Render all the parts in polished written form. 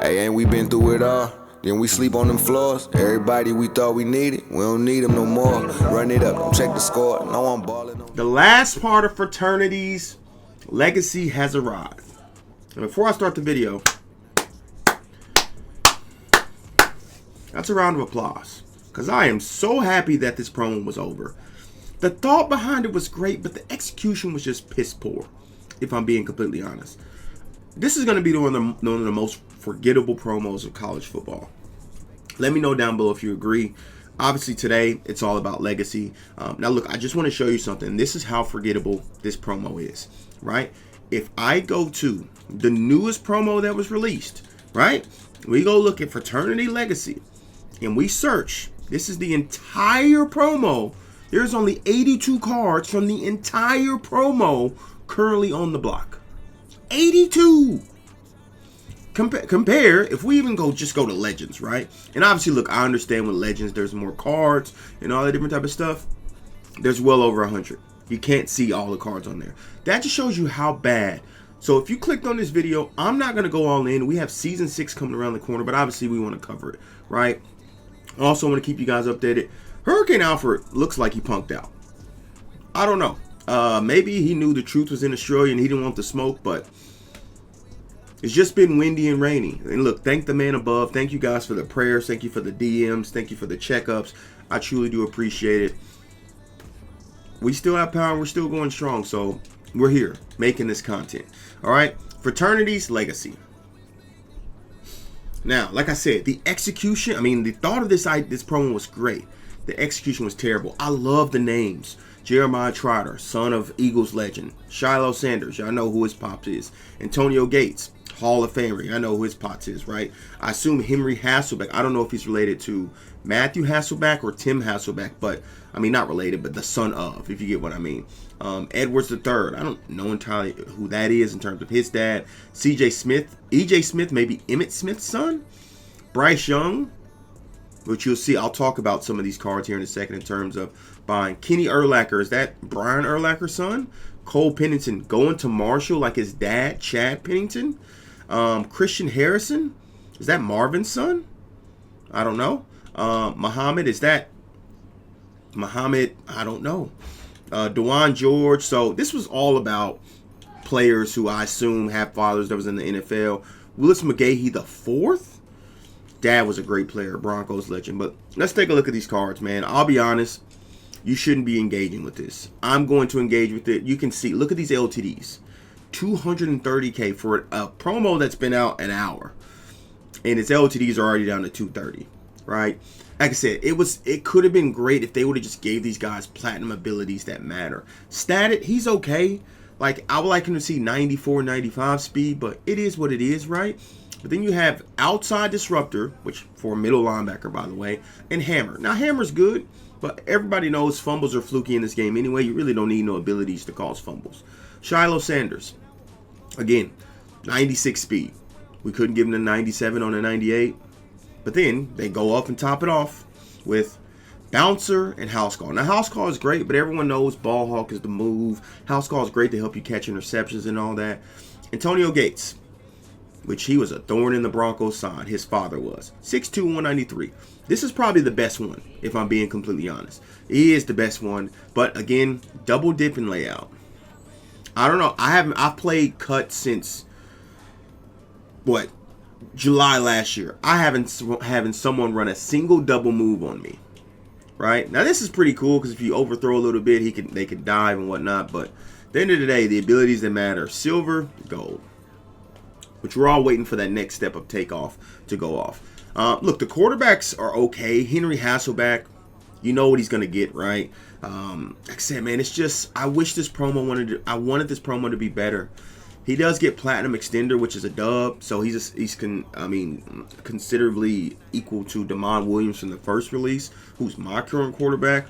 Hey, ain't we been through it all? Then we sleep on them floors. Everybody we thought we needed, we don't need them no more. Run it up, don't check the score. No, I'm balling. The last part of Fraternities Legacy has arrived. And before I start the video, that's a round of applause. Because I am so happy that this promo was over. The thought behind it was great, but the execution was just piss poor, if I'm being completely honest. This is going to be one of the most forgettable promos of college football. Let me know down below if you agree. Obviously today, it's all about legacy. Now look, I just want to show you something. This is how forgettable this promo is, right? If I go to the newest promo that was released, right? We go look at Fraternity Legacy and we search. This is the entire promo. There's only 82 cards from the entire promo currently on the block. 82. Compare, if we even just go to Legends, right? And obviously, look, I understand with Legends, there's more cards and all that different type of stuff. There's well over 100. You can't see all the cards on there. That just shows you how bad. So if you clicked on this video, I'm not going to go all in. We have Season 6 coming around the corner, but obviously we want to cover it, right? I also want to keep you guys updated. Hurricane Alfred looks like he punked out. I don't know. Maybe he knew the truth was in Australia and he didn't want the smoke, but it's just been windy and rainy. And look, thank the man above. Thank you guys for the prayers. Thank you for the DMs. Thank you for the checkups. I truly do appreciate it. We still have power. We're still going strong. So we're here making this content. All right. Fraternities Legacy. Now, like I said, the execution, the thought of this promo was great. The execution was terrible. I love the names. Jeremiah Trotter, son of Eagles legend. Shiloh Sanders, y'all know who his pops is. Antonio Gates, Hall of Famer, I know who his pops is, right? I assume Henry Hasselbeck. I don't know if he's related to Matthew Hasselbeck or Tim Hasselbeck, but not related, but the son of, if you get what I mean. Edwards III, I don't know entirely who that is in terms of his dad. CJ Smith, EJ Smith, maybe Emmett Smith's son. Bryce Young, which you'll see. I'll talk about some of these cards here in a second in terms of buying. Kenny Urlacher, is that Brian Urlacher's son? Cole Pennington going to Marshall like his dad, Chad Pennington. Christian Harrison, is that Marvin's son? I don't know. Muhammad, is that Muhammad? I don't know. Dewan George. So this was all about players who I assume have fathers that was in the NFL. Willis McGahee the fourth. Dad was a great player, Broncos legend. But let's take a look at these cards, man. I'll be honest, you shouldn't be engaging with this. I'm going to engage with it. You can see, look at these LTDs. 230K for a promo that's been out an hour. And its LTDs are already down to 230, right? Like I said, it could have been great if they would have just gave these guys platinum abilities that matter. Static, he's okay. Like, I would like him to see 94, 95 speed, but it is what it is, right? But then you have Outside Disruptor, which for a middle linebacker, by the way, and Hammer. Now, Hammer's good, but everybody knows fumbles are fluky in this game anyway. You really don't need no abilities to cause fumbles. Shiloh Sanders, again, 96 speed. We couldn't give him a 97 on a 98. But then they go up and top it off with Bouncer and House Call. Now, House Call is great, but everyone knows Ball Hawk is the move. House Call is great to help you catch interceptions and all that. Antonio Gates, which he was a thorn in the Broncos' side. His father was. 6'2", 193. This is probably the best one, if I'm being completely honest. He is the best one. But again, double dip and layout. I don't know. I've played cut since July last year. I haven't someone run a single double move on me. Right? Now this is pretty cool because if you overthrow a little bit, they can dive and whatnot. But at the end of the day, the abilities that matter: silver, gold. Which we're all waiting for that next step of takeoff to go off. Look, the quarterbacks are okay. Henry Hasselbeck, you know what he's gonna get, right? Like I said, man, it's just I wish this promo I wanted this promo to be better. He does get platinum extender, which is a dub, so he's considerably equal to Damon Williams from the first release, who's my current quarterback.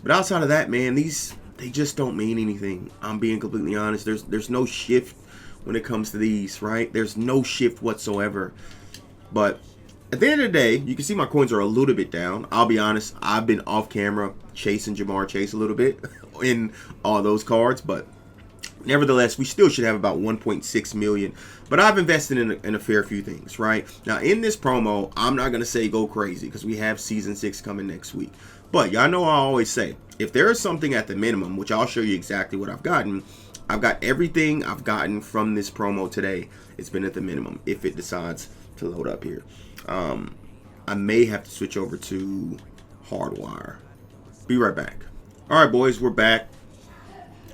But outside of that, man, they just don't mean anything. I'm being completely honest. There's no shift when it comes to these, right? There's no shift whatsoever. But at the end of the day, you can see my coins are a little bit down. I'll be honest, I've been off camera chasing Jamar Chase a little bit in all those cards, but Nevertheless, we still should have about 1.6 million. But I've invested in a fair few things, right? Now, in this promo, I'm not going to say go crazy because we have Season 6 coming next week. But y'all know I always say, if there is something at the minimum, which I'll show you exactly what I've gotten, I've got everything I've gotten from this promo today. It's been at the minimum if it decides to load up here. I may have to switch over to Hardwire. Be right back. All right, boys, we're back.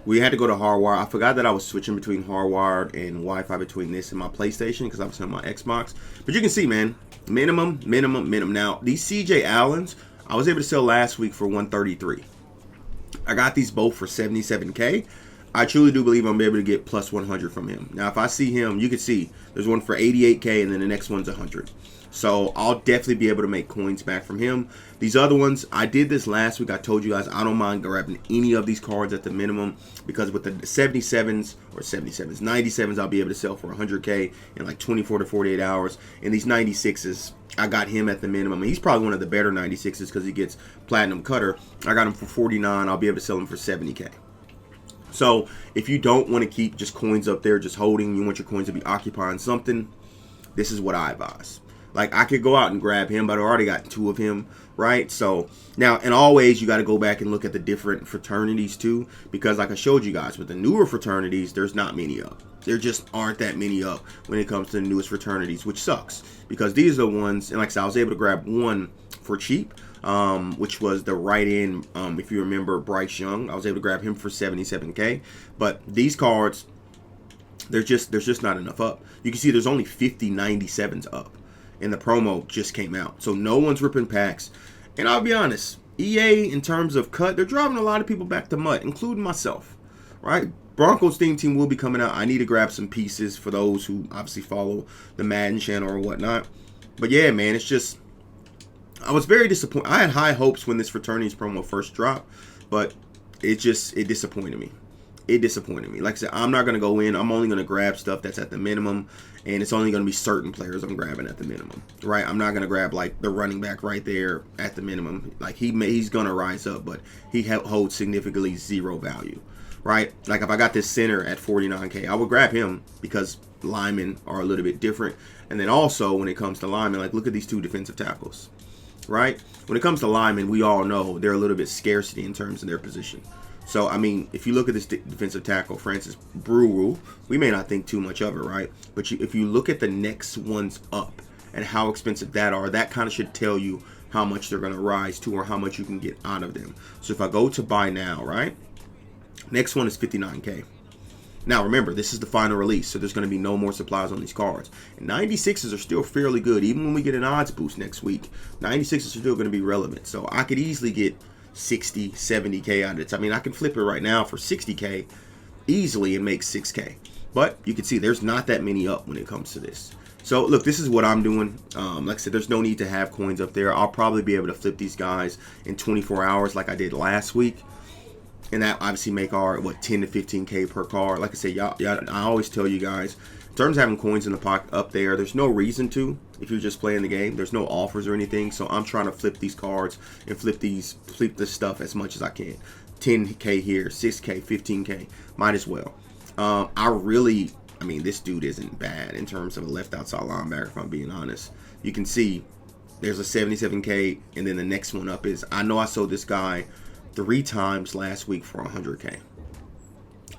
We had to go to Hardwire. I forgot that I was switching between Hardwired and Wi-Fi between this and my PlayStation because I was on my Xbox. But you can see, man, minimum. Now, these CJ Allens, I was able to sell last week for 133. I got these both for 77K. I truly do believe I'm able to get plus 100 from him. Now, if I see him, you can see there's one for 88K and then the next one's 100. So I'll definitely be able to make coins back from him. These other ones, I did this last week. I told you guys I don't mind grabbing any of these cards at the minimum because with the 77s or 77s, 97s, I'll be able to sell for 100K in like 24 to 48 hours. And these 96s, I got him at the minimum. He's probably one of the better 96s because he gets Platinum Cutter. I got him for 49. I'll be able to sell him for 70K. So if you don't want to keep just coins up there, just holding, you want your coins to be occupying something, this is what I advise. Like, I could go out and grab him, but I already got 2 of him, right? So, now, and always, you got to go back and look at the different fraternities, too. Because, like I showed you guys, with the newer fraternities, there's not many up. There just aren't that many up when it comes to the newest fraternities, which sucks. Because these are the ones, and like I said, I was able to grab one for cheap, which was the right-in, if you remember, Bryce Young. I was able to grab him for 77K. But these cards, there's just not enough up. You can see there's only 50 97s up. And the promo just came out. So no one's ripping packs. And I'll be honest, EA, in terms of cut, they're driving a lot of people back to mud, including myself, right? Broncos theme team will be coming out. I need to grab some pieces for those who obviously follow the Madden channel or whatnot. But yeah, man, it's just, I was very disappointed. I had high hopes when this Fraternities promo first dropped, but it disappointed me. It disappointed me. Like I said, I'm not going to go in. I'm only going to grab stuff that's at the minimum, and it's only going to be certain players I'm grabbing at the minimum, right? I'm not going to grab, like, the running back right there at the minimum. Like, he's going to rise up, but he holds significantly zero value, right? Like, if I got this center at 49K, I would grab him because linemen are a little bit different. And then also, when it comes to linemen, like, look at these 2 defensive tackles, right? When it comes to linemen, we all know they're a little bit scarcity in terms of their position. So, I mean, if you look at this defensive tackle, Francis Brewer, we may not think too much of it, right? But if you look at the next ones up and how expensive that kind of should tell you how much they're going to rise to or how much you can get out of them. So, if I go to buy now, right? Next one is 59K. Now, remember, this is the final release, so there's going to be no more supplies on these cards. And 96s are still fairly good. Even when we get an odds boost next week, 96s are still going to be relevant. So, I could easily get 60, 70K out of it. I mean, I can flip it right now for 60K easily and make 6K. But you can see there's not that many up when it comes to this. So, look, this is what I'm doing. Like I said, there's no need to have coins up there. I'll probably be able to flip these guys in 24 hours like I did last week. And that obviously make our, 10 to 15K per card. Like I said, y'all, I always tell you guys, in terms of having coins in the pocket up there, there's no reason to if you're just playing the game. There's no offers or anything. So I'm trying to flip these cards and flip this stuff as much as I can. 10K here, 6K, 15K. Might as well. I mean, this dude isn't bad in terms of a left outside linebacker, if I'm being honest. You can see there's a 77K, and then the next one up is, I know I sold this guy 3 times last week for 100K.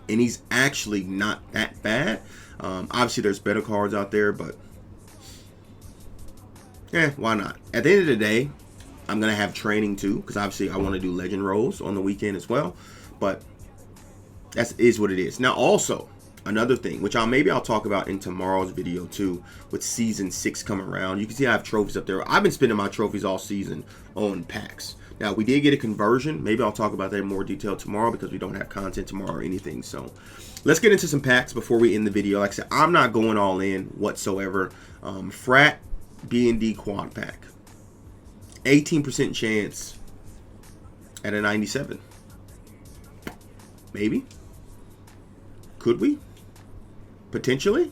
And he's actually not that bad. Obviously, there's better cards out there, but why not? At the end of the day, I'm going to have training too, because obviously I want to do legend rolls on the weekend as well. But that is what it is. Now, also, another thing, which maybe I'll talk about in tomorrow's video too, with Season 6 coming around. You can see I have trophies up there. I've been spending my trophies all season on packs. Now, we did get a conversion. Maybe I'll talk about that in more detail tomorrow because we don't have content tomorrow or anything. So, let's get into some packs before we end the video. Like I said, I'm not going all in whatsoever. Frat B&D quad pack. 18% chance at a 97. Maybe. Could we? Potentially.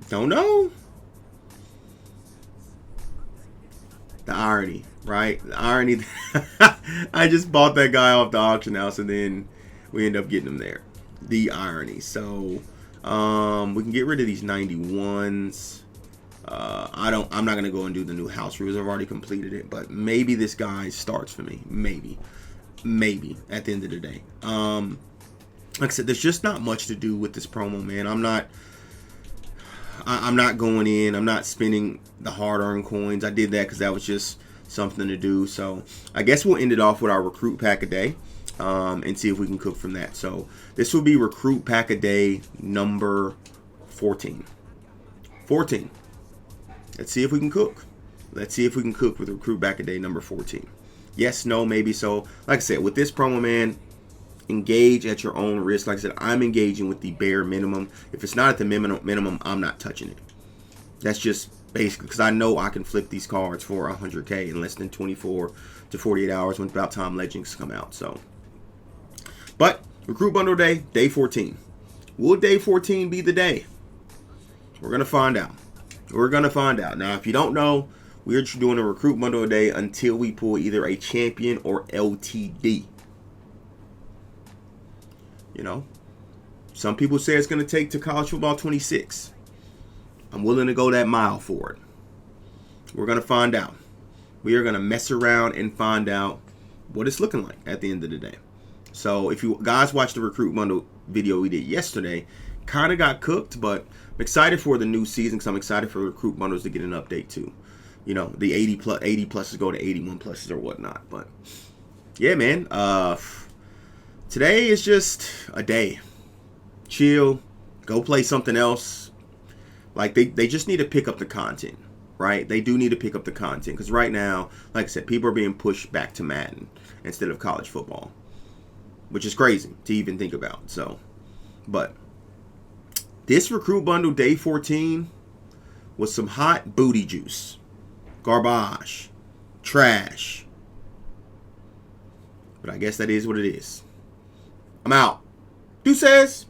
Don't know. The irony, right? The irony. I just bought that guy off the auction house and then we end up getting him there. The irony. So we can get rid of these 91s. I'm not gonna go and do the new house rules. I've already completed it, but maybe this guy starts for me. Maybe at the end of the day. Like I said, there's just not much to do with this promo, man. I'm not going in. I'm not spending the hard-earned coins. I did that because that was just something to do. So I guess we'll end it off with our recruit pack a day, and see if we can cook from that. So this will be recruit pack a day number 14. 14. Let's see if we can cook. Let's see if we can cook with recruit pack a day number 14. Yes, no, maybe so. Like I said, with this promo, man, engage at your own risk. Like I said, I'm engaging with the bare minimum. If it's not at the minimum, I'm not touching it. That's just basically because I know I can flip these cards for 100K in less than 24 to 48 hours when about time legends come out. So, but recruit bundle day, day 14. Will day 14 be the day? We're gonna find out. We're gonna find out. Now, if you don't know, we're doing a recruit bundle a day until we pull either a champion or LTD. You know, some people say it's going to take to college football 26. I'm willing to go that mile for it. We're going to find out. We are going to mess around and find out what it's looking like at the end of the day. So if you guys watched the recruit bundle video we did yesterday, kind of got cooked, but I'm excited for the new season because I'm excited for recruit bundles to get an update too. You know, the 80 pluses go to 81 pluses or whatnot. But yeah, man. Today is just a day. Chill. Go play something else. Like, they just need to pick up the content, right? They do need to pick up the content. Because right now, like I said, people are being pushed back to Madden instead of college football. Which is crazy to even think about. So, but this recruit bundle day 14 was some hot booty juice. Garbage. Trash. But I guess that is what it is. I'm out. Deuces.